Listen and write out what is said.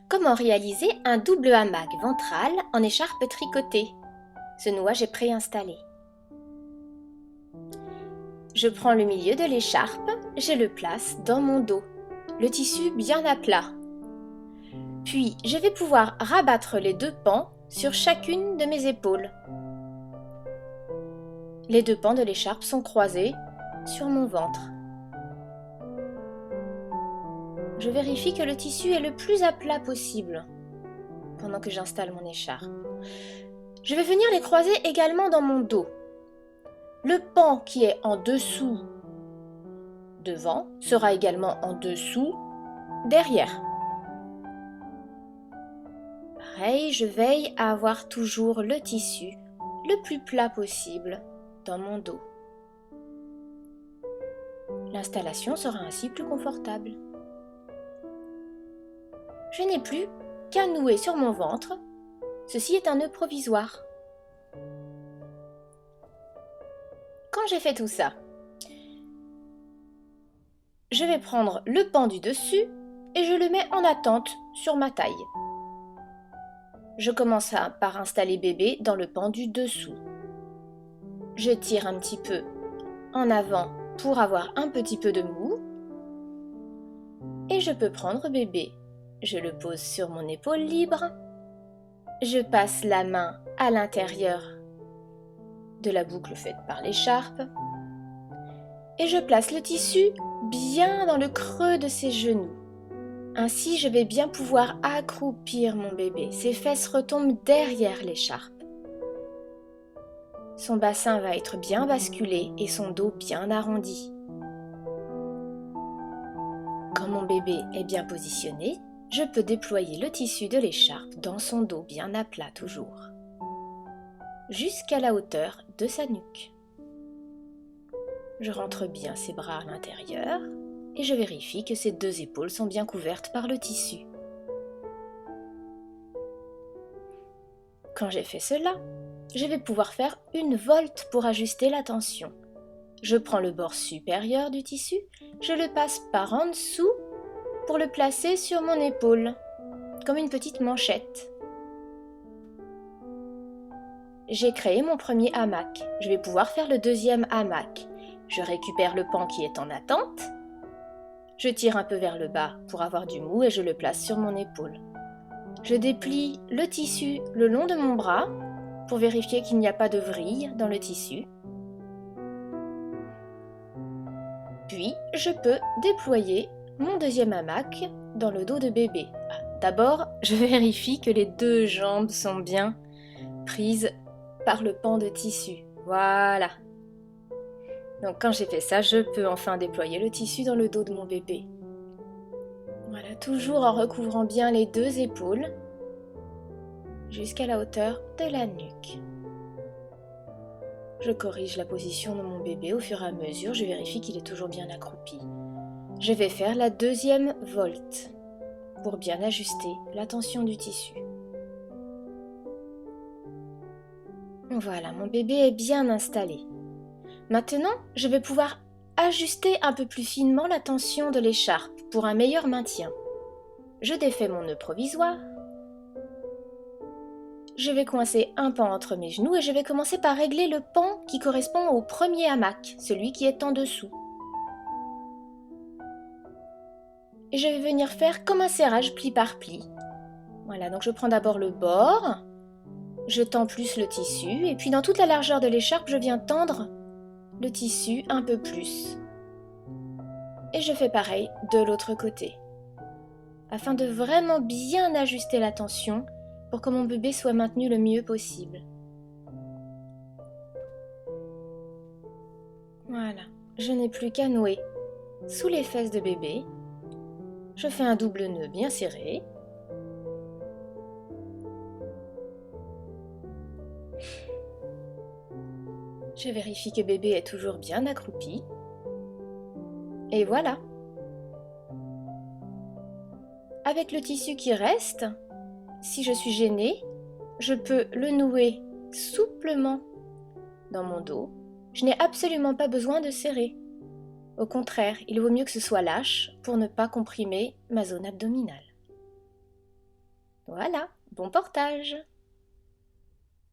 Comment réaliser un double hamac ventral en écharpe tricotée? Ce nouage est préinstallé. Je prends le milieu de l'écharpe, je le place dans mon dos, le tissu bien à plat. Puis, je vais pouvoir rabattre les deux pans sur chacune de mes épaules. Les deux pans de l'écharpe sont croisés sur mon ventre. Je vérifie que le tissu est le plus à plat possible pendant que j'installe mon écharpe. Je vais venir les croiser également dans mon dos. Le pan qui est en dessous devant sera également en dessous derrière. Pareil, je veille à avoir toujours le tissu le plus plat possible dans mon dos. L'installation sera ainsi plus confortable. Je n'ai plus qu'à nouer sur mon ventre. Ceci est un nœud provisoire. Quand j'ai fait tout ça, je vais prendre le pan du dessus et je le mets en attente sur ma taille. Je commence par installer bébé dans le pan du dessous. Je tire un petit peu en avant pour avoir un petit peu de mou. Et je peux prendre bébé. Je le pose sur mon épaule libre. Je passe la main à l'intérieur de la boucle faite par l'écharpe. Et je place le tissu bien dans le creux de ses genoux. Ainsi, je vais bien pouvoir accroupir mon bébé. Ses fesses retombent derrière l'écharpe. Son bassin va être bien basculé et son dos bien arrondi. Quand mon bébé est bien positionné, je peux déployer le tissu de l'écharpe dans son dos bien à plat toujours, jusqu'à la hauteur de sa nuque. Je rentre bien ses bras à l'intérieur et je vérifie que ses deux épaules sont bien couvertes par le tissu. Quand j'ai fait cela, je vais pouvoir faire une volte pour ajuster la tension. Je prends le bord supérieur du tissu, je le passe par en dessous pour le placer sur mon épaule, comme une petite manchette. J'ai créé mon premier hamac. Je vais pouvoir faire le deuxième hamac. Je récupère le pan qui est en attente. Je tire un peu vers le bas pour avoir du mou et je le place sur mon épaule. Je déplie le tissu le long de mon bras pour vérifier qu'il n'y a pas de vrille dans le tissu. Puis, je peux déployer mon deuxième hamac dans le dos de bébé. D'abord, je vérifie que les deux jambes sont bien prises par le pan de tissu. Voilà. Donc quand j'ai fait ça, je peux enfin déployer le tissu dans le dos de mon bébé. Voilà, toujours en recouvrant bien les deux épaules jusqu'à la hauteur de la nuque. Je corrige la position de mon bébé au fur et à mesure, je vérifie qu'il est toujours bien accroupi. Je vais faire la deuxième volte pour bien ajuster la tension du tissu. Voilà, mon bébé est bien installé. Maintenant, je vais pouvoir ajuster un peu plus finement la tension de l'écharpe pour un meilleur maintien. Je défais mon nœud provisoire. Je vais coincer un pan entre mes genoux et je vais commencer par régler le pan qui correspond au premier hamac, celui qui est en dessous. Et je vais venir faire comme un serrage pli par pli. Voilà, donc je prends d'abord le bord, je tends plus le tissu et puis dans toute la largeur de l'écharpe, je viens tendre le tissu un peu plus. Et je fais pareil de l'autre côté, afin de vraiment bien ajuster la tension pour que mon bébé soit maintenu le mieux possible. Voilà, je n'ai plus qu'à nouer sous les fesses de bébé. Je fais un double nœud bien serré. Je vérifie que bébé est toujours bien accroupi. Et voilà. Avec le tissu qui reste, si je suis gênée, je peux le nouer souplement dans mon dos. Je n'ai absolument pas besoin de serrer. Au contraire, il vaut mieux que ce soit lâche pour ne pas comprimer ma zone abdominale. Voilà, bon portage!